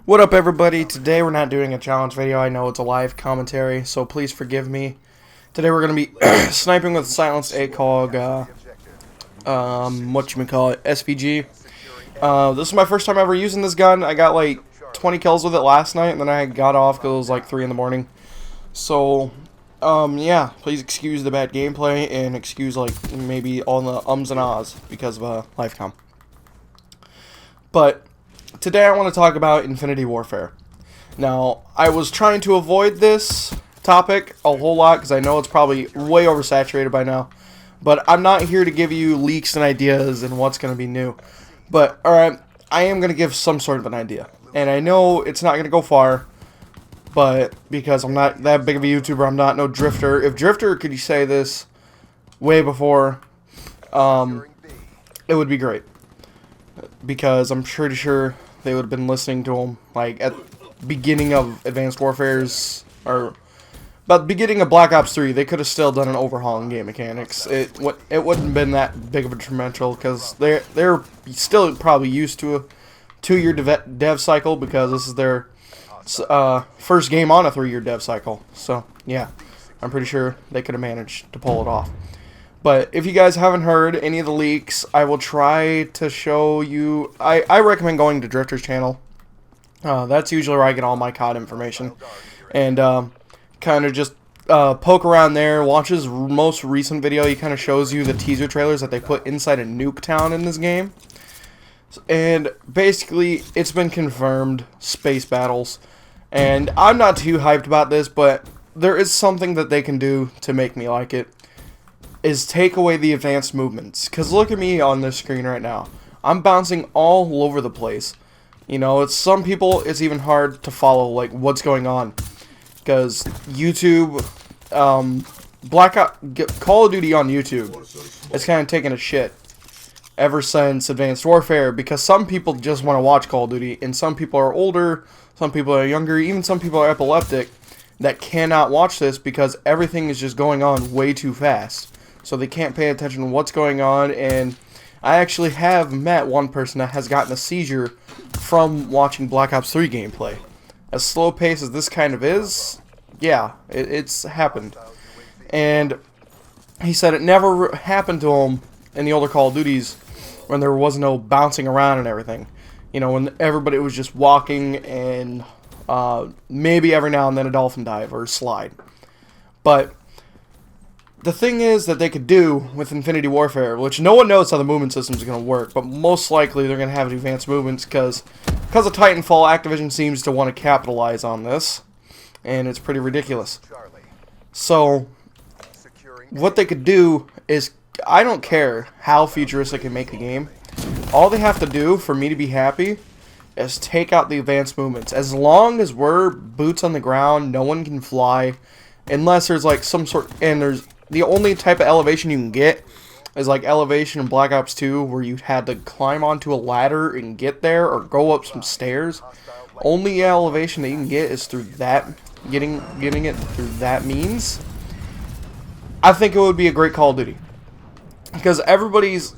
What up, everybody? Today we're not doing a challenge video. I know it's a live commentary, so please forgive me. Today we're going to be sniping with silenced ACOG, SVG. This is my first time ever using this gun. I got like 20 kills with it last night, and then I got off because it was like 3 in the morning. So, yeah, please excuse the bad gameplay, and excuse like maybe all the ums and ahs because of live com. But today I want to talk about Infinity Warfare. Now, I was trying to avoid this topic a whole lot because I know it's probably way oversaturated by now. But I'm not here to give you leaks and ideas and what's going to be new. But, alright, I am going to give some sort of an idea. And I know it's not going to go far, but because I'm not that big of a YouTuber, I'm not no Drifter. If Drifter could say this way before, it would be great. Because I'm pretty sure they would have been listening to him, like, at the beginning of Advanced Warfare's, or about the beginning of Black Ops 3, they could have still done an overhaul in game mechanics. It wouldn't have been that big of a detrimental, because they're still probably used to a 2-year dev cycle, because this is their first game on a 3-year dev cycle. So, yeah, I'm pretty sure they could have managed to pull it off. But if you guys haven't heard any of the leaks, I will try to show you. I recommend going to Drifter's channel. That's usually where I get all my COD information. And kind of just poke around there. Watch his most recent video. He kind of shows you the teaser trailers that they put inside a nuke town in this game. And basically, it's been confirmed. Space battles. And I'm not too hyped about this, but there is something that they can do to make me like it. Is take away the advanced movements. Because look at me on this screen right now. I'm bouncing all over the place. You know, it's some people, it's even hard to follow, like, what's going on. Because YouTube, Call of Duty on YouTube is kind of taking a shit ever since Advanced Warfare. Because some people just want to watch Call of Duty, and some people are older, some people are younger, even some people are epileptic that cannot watch this because everything is just going on way too fast. So they can't pay attention to what's going on, and I actually have met one person that has gotten a seizure from watching Black Ops 3 gameplay. As slow paced as this kind of is, yeah, it's happened. And he said it never happened to him in the older Call of Duties when there was no bouncing around and everything. You know, when everybody was just walking and maybe every now and then a dolphin dive or slide. But the thing is that they could do with Infinity Warfare, which no one knows how the movement system is going to work, but most likely they're going to have advanced movements because of Titanfall, Activision seems to want to capitalize on this, and it's pretty ridiculous. So, what they could do is, I don't care how futuristic they make the game, all they have to do for me to be happy is take out the advanced movements. As long as we're boots on the ground, no one can fly, unless there's like some sort, and there's the only type of elevation you can get is like elevation in Black Ops 2 where you had to climb onto a ladder and get there or go up some stairs. Only elevation that you can get is through that, getting it through that means. I think it would be a great Call of Duty. Because everybody's,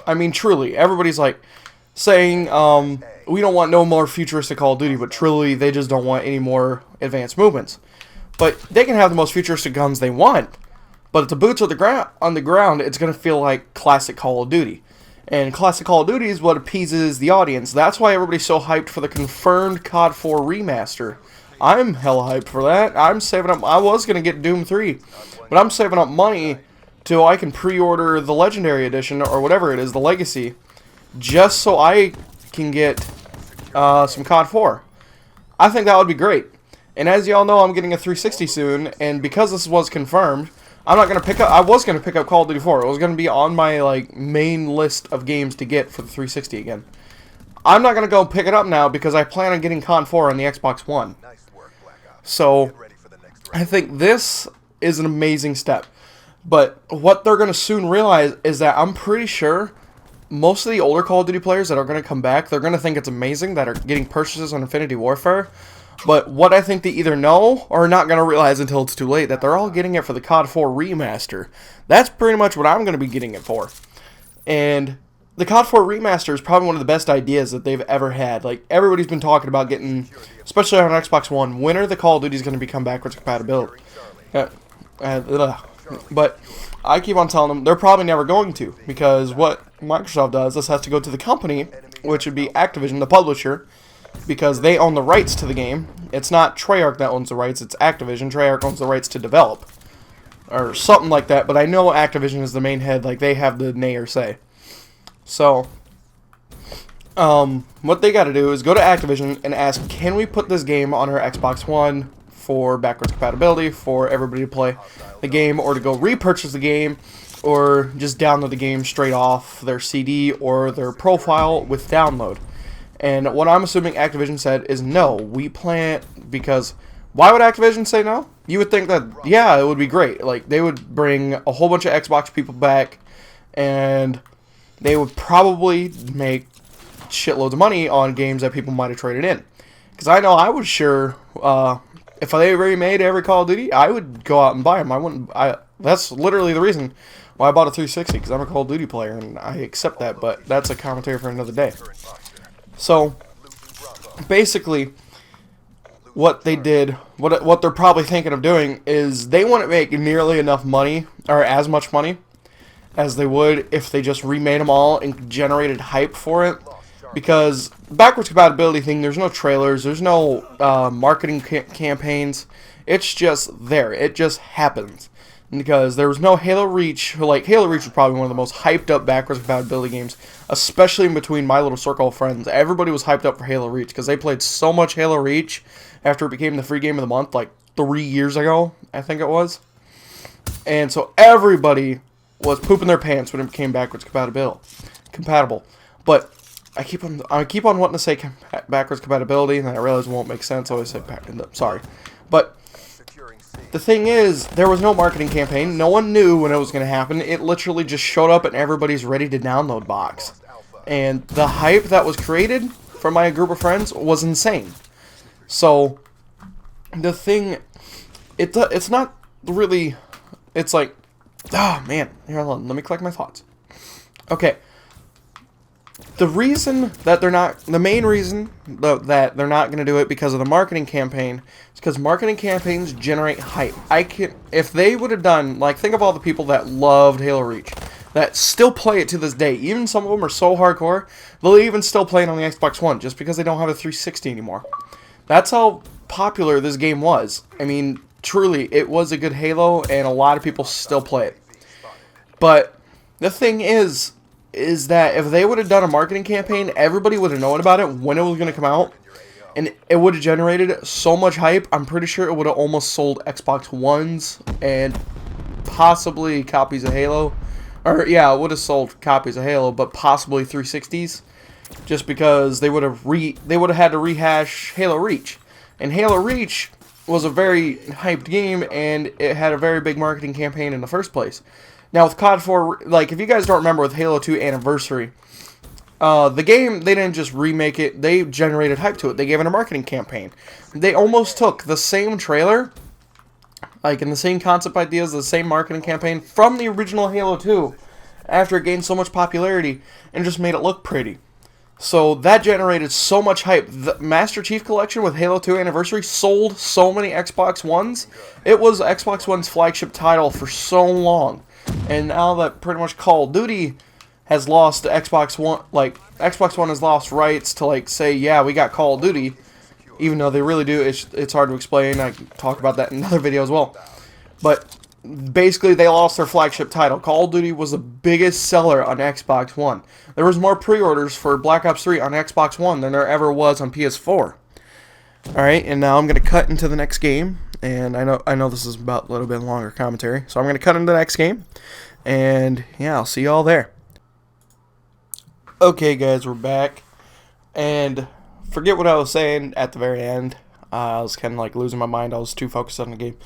I mean truly, everybody's like saying, we don't want no more futuristic Call of Duty, but truly they just don't want any more advanced movements. But they can have the most futuristic guns they want. But if the boots are on the ground, it's going to feel like classic Call of Duty. And classic Call of Duty is what appeases the audience. That's why everybody's so hyped for the confirmed COD 4 remaster. I'm hella hyped for that. I'm saving up. I was going to get Doom 3. But I'm saving up money till I can pre-order the Legendary Edition, or whatever it is, the Legacy, just so I can get some COD 4. I think that would be great. And as y'all know, I'm getting a 360 soon, and because this was confirmed, I'm not gonna pick up. I was gonna pick up Call of Duty 4. It was gonna be on my like main list of games to get for the 360 again. I'm not gonna go pick it up now because I plan on getting COD 4 on the Xbox One. So I think this is an amazing step. But what they're gonna soon realize is that I'm pretty sure most of the older Call of Duty players that are gonna come back, they're gonna think it's amazing that are getting purchases on Infinity Warfare. But what I think they either know or are not going to realize until it's too late, that they're all getting it for the COD 4 remaster. That's pretty much what I'm going to be getting it for. And the COD 4 remaster is probably one of the best ideas that they've ever had. Like, everybody's been talking about getting, especially on Xbox One, when are the Call of Duties going to become backwards compatible? But I keep on telling them they're probably never going to, because what Microsoft does, this has to go to the company, which would be Activision, the publisher, because they own the rights to the game. It's not Treyarch that owns the rights, it's Activision. Treyarch owns the rights to develop, or something like that, but I know Activision is the main head, like they have the nay or say. So, what they gotta do is go to Activision and ask, can we put this game on our Xbox One for backwards compatibility, for everybody to play the game, or to go repurchase the game, or just download the game straight off their CD or their profile with download. And what I'm assuming Activision said is no, we plan, because why would Activision say no? You would think that, yeah, it would be great. Like, they would bring a whole bunch of Xbox people back, and they would probably make shitloads of money on games that people might have traded in. Because I know I was sure, if they remade every Call of Duty, I would go out and buy them. That's literally the reason why I bought a 360, because I'm a Call of Duty player, and I accept that, but that's a commentary for another day. So, basically, what they did, what they're probably thinking of doing, is they wouldn't make nearly enough money, or as much money, as they would if they just remade them all and generated hype for it. Because backwards compatibility thing, there's no trailers, there's no marketing campaigns. It's just there. It just happens. Because there was no Halo Reach. Like, Halo Reach was probably one of the most hyped up backwards compatibility games, especially in between my little circle of friends. Everybody was hyped up for Halo Reach because they played so much Halo Reach after it became the free game of the month, like 3 years ago, I think it was. And so everybody was pooping their pants when it became backwards compatible. But I keep on wanting to say backwards compatibility, and then I realize it won't make sense, so I said sorry. But the thing is, there was no marketing campaign. No one knew when it was going to happen. It literally just showed up in everybody's ready-to-download box. And the hype that was created from my group of friends was insane. So, the thing, it's not really, it's like, oh man, here, hold on, let me collect my thoughts. Okay. The reason that they're not, the main reason that they're not going to do it because of the marketing campaign is because marketing campaigns generate hype. If they would have done, like, think of all the people that loved Halo Reach, that still play it to this day. Even some of them are so hardcore, they'll even still play it on the Xbox One just because they don't have a 360 anymore. That's how popular this game was. I mean, truly, it was a good Halo, and a lot of people still play it. But the thing is that if they would have done a marketing campaign, everybody would have known about it when it was going to come out, and it would have generated so much hype. I'm pretty sure it would have almost sold Xbox Ones and possibly copies of Halo. Or, yeah, it would have sold copies of Halo, but possibly 360s, just because they would have had to rehash Halo Reach. And Halo Reach was a very hyped game, and it had a very big marketing campaign in the first place. Now, with COD 4, like, if you guys don't remember with Halo 2 Anniversary, the game, they didn't just remake it, they generated hype to it. They gave it a marketing campaign. They almost took the same trailer, like, and the same concept ideas, the same marketing campaign from the original Halo 2, after it gained so much popularity, and just made it look pretty. So, that generated so much hype. The Master Chief Collection with Halo 2 Anniversary sold so many Xbox Ones. It was Xbox One's flagship title for so long. And now that pretty much Call of Duty has lost Xbox One, like, Xbox One has lost rights to, like, say, yeah, we got Call of Duty, even though they really do, it's hard to explain. I can talk about that in another video as well. But basically, they lost their flagship title. Call of Duty was the biggest seller on Xbox One. There was more pre-orders for Black Ops 3 on Xbox One than there ever was on PS4. Alright, and now I'm going to cut into the next game. And I know this is about a little bit longer commentary, so I'm going to cut into the next game, and yeah, I'll see y'all there. Okay, guys, we're back, and forget what I was saying at the very end. I was kind of like losing my mind. I was too focused on the game.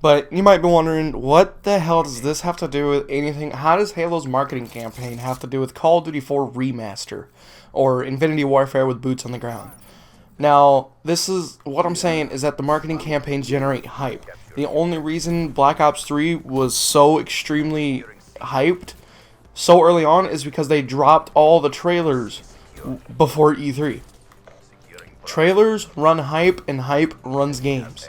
But you might be wondering, what the hell does this have to do with anything? How does Halo's marketing campaign have to do with Call of Duty 4 Remaster, or Infinity Warfare with boots on the ground? Now, this is, what I'm saying is that the marketing campaigns generate hype. The only reason Black Ops 3 was so extremely hyped so early on is because they dropped all the trailers before E3. Trailers run hype, and hype runs games.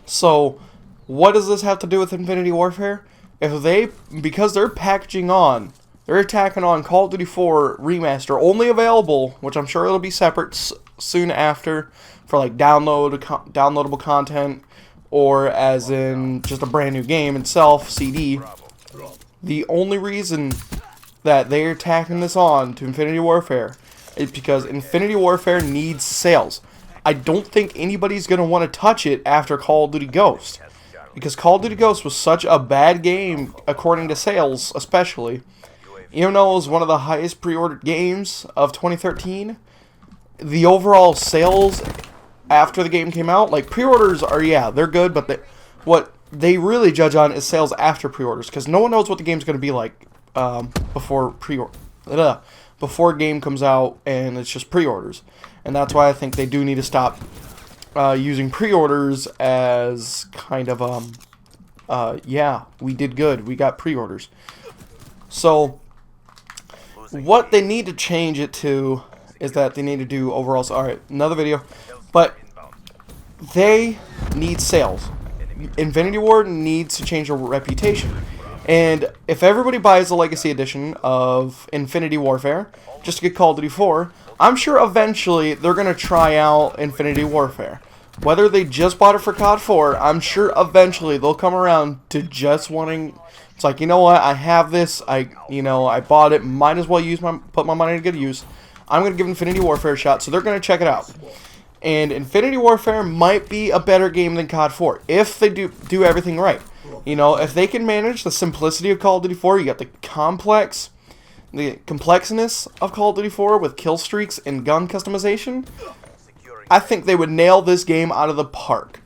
So, what does this have to do with Infinity Warfare? Because they're attacking on Call of Duty 4 Remaster, only available, which I'm sure it'll be separate soon after, for like downloadable content, or as in just a brand new game itself, CD. The only reason that they're tacking this on to Infinity Warfare is because Infinity Warfare needs sales. I don't think anybody's going to want to touch it after Call of Duty Ghost, because Call of Duty Ghost was such a bad game, according to sales especially. Even though it was one of the highest pre-ordered games of 2013, the overall sales after the game came out, like pre-orders are, yeah, they're good, but what they really judge on is sales after pre-orders, because no one knows what the game's going to be like before game comes out, and it's just pre-orders. And that's why I think they do need to stop using pre-orders as kind of yeah, we did good, we got pre-orders. So what they need to change it to is that they need to do overall. Alright, another video, but they need sales. Infinity Ward needs to change their reputation. And if everybody buys the Legacy Edition of Infinity Warfare just to get Call of Duty 4, I'm sure eventually they're going to try out Infinity Warfare. Whether they just bought it for COD 4, I'm sure eventually they'll come around to just wanting. It's like, you know what, I have this, I bought it, might as well put my money to good use. I'm going to give Infinity Warfare a shot, so they're going to check it out. And Infinity Warfare might be a better game than COD 4, if they do everything right. You know, if they can manage the simplicity of Call of Duty 4, you got the complexness of Call of Duty 4 with kill streaks and gun customization, I think they would nail this game out of the park.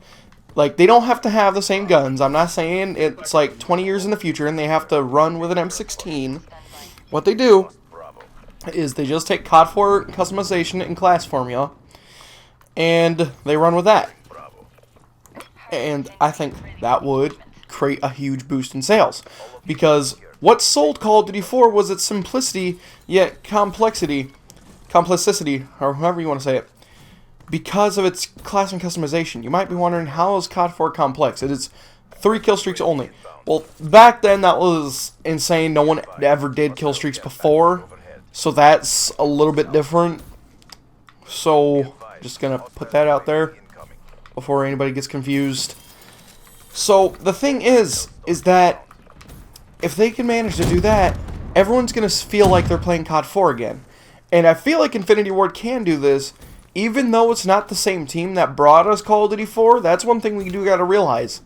Like, they don't have to have the same guns. I'm not saying it's like 20 years in the future and they have to run with an M16. What they do is they just take COD 4 customization and class formula, and they run with that. And I think that would create a huge boost in sales. Because what sold Call of Duty 4 was its simplicity, yet complexity, or however you want to say it, because of its class and customization. You might be wondering, how is COD 4 complex? It is 3 kill streaks only. Well, back then that was insane. No one ever did kill streaks before, so that's a little bit different. So, just gonna put that out there before anybody gets confused. So, the thing is that if they can manage to do that, everyone's gonna feel like they're playing COD 4 again. And I feel like Infinity Ward can do this, even though it's not the same team that brought us Call of Duty 4. That's one thing we do gotta realize.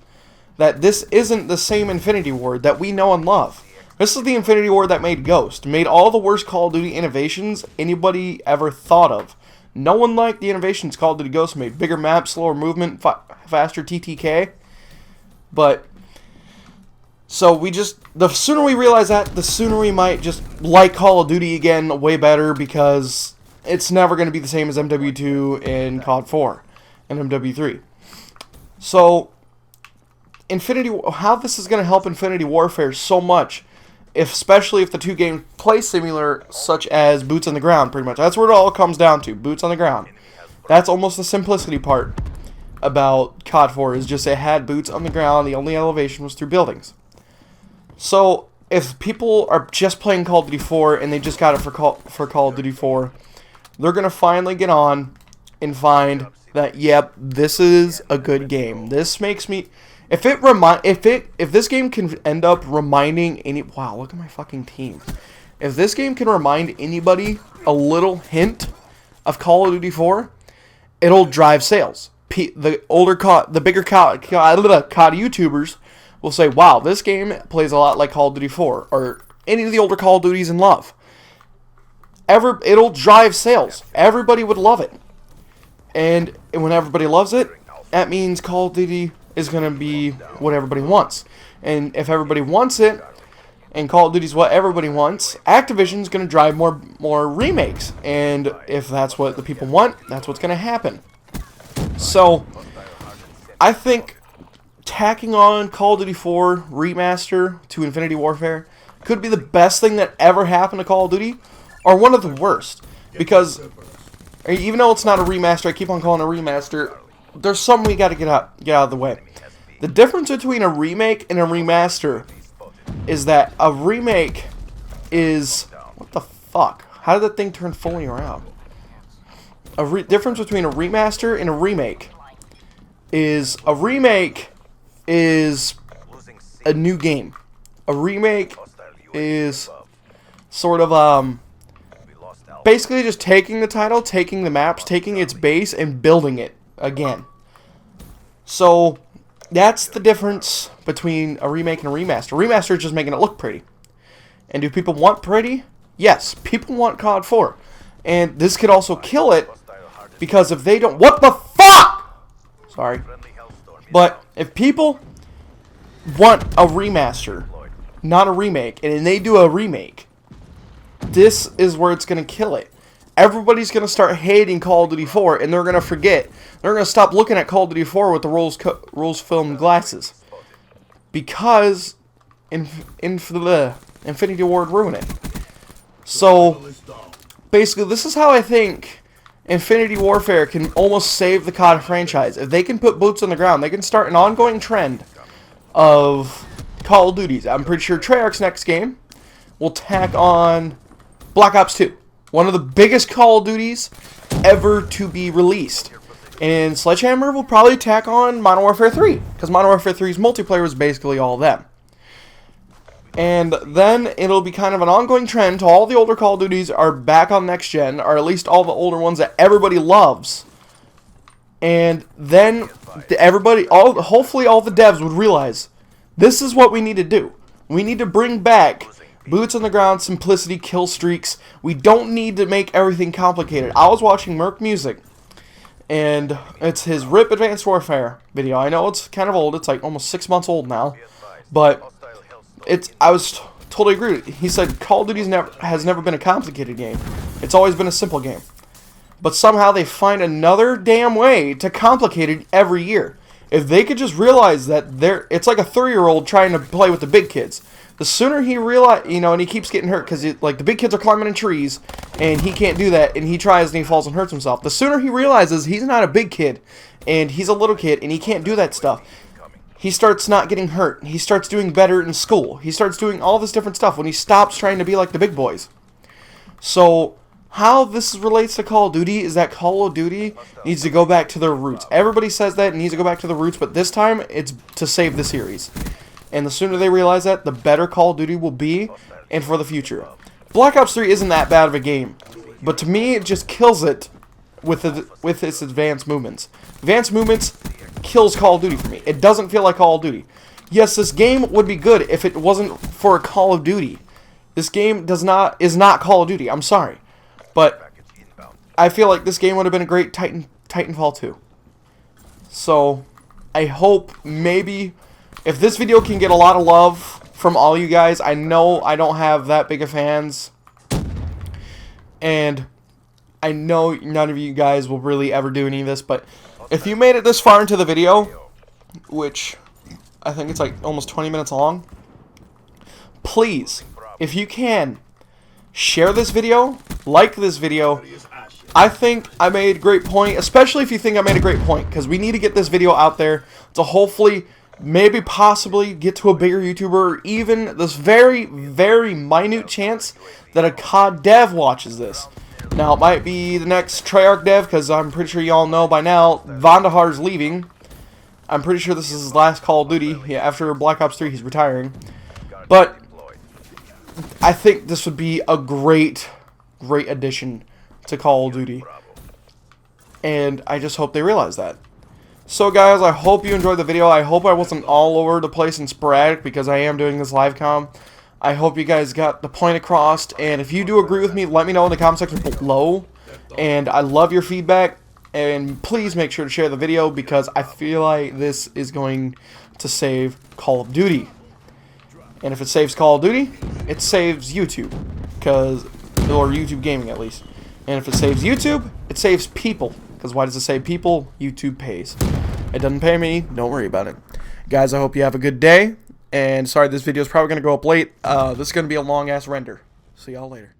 That this isn't the same Infinity Ward that we know and love. This is the Infinity Ward that made Ghost. Made all the worst Call of Duty innovations anybody ever thought of. No one liked the innovations Call of Duty Ghost made. Bigger maps, slower movement, faster TTK. But, so the sooner we realize that, the sooner we might just like Call of Duty again way better, because it's never going to be the same as MW2 and COD 4 and MW3. So, how this is going to help Infinity Warfare so much, especially if the two games play similar, such as boots on the ground, pretty much. That's where it all comes down to, boots on the ground. That's almost the simplicity part about COD 4, is just it had boots on the ground, the only elevation was through buildings. So, if people are just playing Call of Duty 4, and they just got it for Call of Duty 4, they're going to finally get on and find that, yep, this is a good game. This makes me... If this game can end up reminding wow, look at my fucking team. If this game can remind anybody a little hint of Call of Duty 4, it'll drive sales. The bigger COD YouTubers will say, wow, this game plays a lot like Call of Duty 4, or any of the older Call of Duties in love. It'll drive sales. Everybody would love it. And when everybody loves it, that means Call of Duty is going to be what everybody wants. And if everybody wants it, and Call of Duty's what everybody wants, Activision's going to drive more remakes. And if that's what the people want, that's what's going to happen. So, I think tacking on Call of Duty 4 Remaster to Infinity Warfare could be the best thing that ever happened to Call of Duty, or one of the worst. Because even though it's not a remaster, I keep on calling it a remaster, there's something we got to get out of the way. The difference between a remake and a remaster is that a remake is... What the fuck? How did that thing turn fully around? Difference between a remaster and a remake is a new game. A remake is sort of basically just taking the title, taking the maps, taking its base, and building it again. So that's the difference between a remake and a remaster. A remaster is just making it look pretty. And do people want pretty? Yes, people want COD 4. And this could also kill it, because if they don't... What the fuck?! Sorry. But if people want a remaster, not a remake, and they do a remake, this is where it's going to kill it. Everybody's going to start hating Call of Duty 4, and they're going to forget. They're going to stop looking at Call of Duty 4 with the rose film glasses. Because Infinity Ward ruined it. So, basically, this is how I think Infinity Warfare can almost save the COD franchise. If they can put boots on the ground, they can start an ongoing trend of Call of Duties. I'm pretty sure Treyarch's next game will tack on Black Ops 2. One of the biggest Call of Duties ever to be released. And Sledgehammer will probably tack on Modern Warfare 3. Because Modern Warfare 3's multiplayer was basically all them. And then it'll be kind of an ongoing trend to all the older Call of Duties are back on next gen, or at least all the older ones that everybody loves. And then hopefully all the devs would realize this is what we need to do. We need to bring back boots on the ground, simplicity, kill streaks. We don't need to make everything complicated. I was watching Merc Music, and it's his RIP Advanced Warfare video. I know it's kind of old. It's like almost 6 months old now, but I was totally agree with it. He said Call of Duty has never been a complicated game. It's always been a simple game. But somehow they find another damn way to complicate it every year. If they could just realize that it's like a 3-year-old trying to play with the big kids. The sooner he realizes, and he keeps getting hurt because like the big kids are climbing in trees and he can't do that, and he tries and he falls and hurts himself. The sooner he realizes he's not a big kid and he's a little kid and he can't do that stuff, he starts not getting hurt. He starts doing better in school. He starts doing all this different stuff when he stops trying to be like the big boys. So how this relates to Call of Duty is that Call of Duty needs to go back to their roots. Everybody says that it needs to go back to the roots, but this time it's to save the series. And the sooner they realize that, the better Call of Duty will be, and for the future. Black Ops 3 isn't that bad of a game, but to me it just kills it with its advanced movements. Advanced movements kills Call of Duty for me. It doesn't feel like Call of Duty. Yes, this game would be good if it wasn't for a Call of Duty. This game is not Call of Duty. I'm sorry. But I feel like this game would have been a great Titanfall 2. So I hope maybe if this video can get a lot of love from all you guys. I know I don't have that big of fans, and I know none of you guys will really ever do any of this, but if you made it this far into the video, which I think it's like almost 20 minutes long, please, if you can, share this video, like this video. I think I made a great point, especially if you think I made a great point, because we need to get this video out there to hopefully, maybe possibly get to a bigger YouTuber, or even this very, very minute chance that a COD dev watches this. Now, it might be the next Treyarch dev, because I'm pretty sure y'all know by now, Vondahar's leaving. I'm pretty sure this is his last Call of Duty. Yeah, after Black Ops 3, he's retiring. But I think this would be a great addition to Call of Duty. And I just hope they realize that. So guys, I hope you enjoyed the video. I hope I wasn't all over the place and sporadic, because I am doing this live com. I hope you guys got the point across, and if you do agree with me, let me know in the comment section below. And I love your feedback, and please make sure to share the video, because I feel like this is going to save Call of Duty. And if it saves Call of Duty, it saves YouTube, or YouTube gaming at least. And if it saves YouTube, it saves people, because why does it save people? YouTube pays. It doesn't pay me, don't worry about it. Guys, I hope you have a good day, And sorry, this video is probably going to go up late. This is going to be a long-ass render. See y'all later.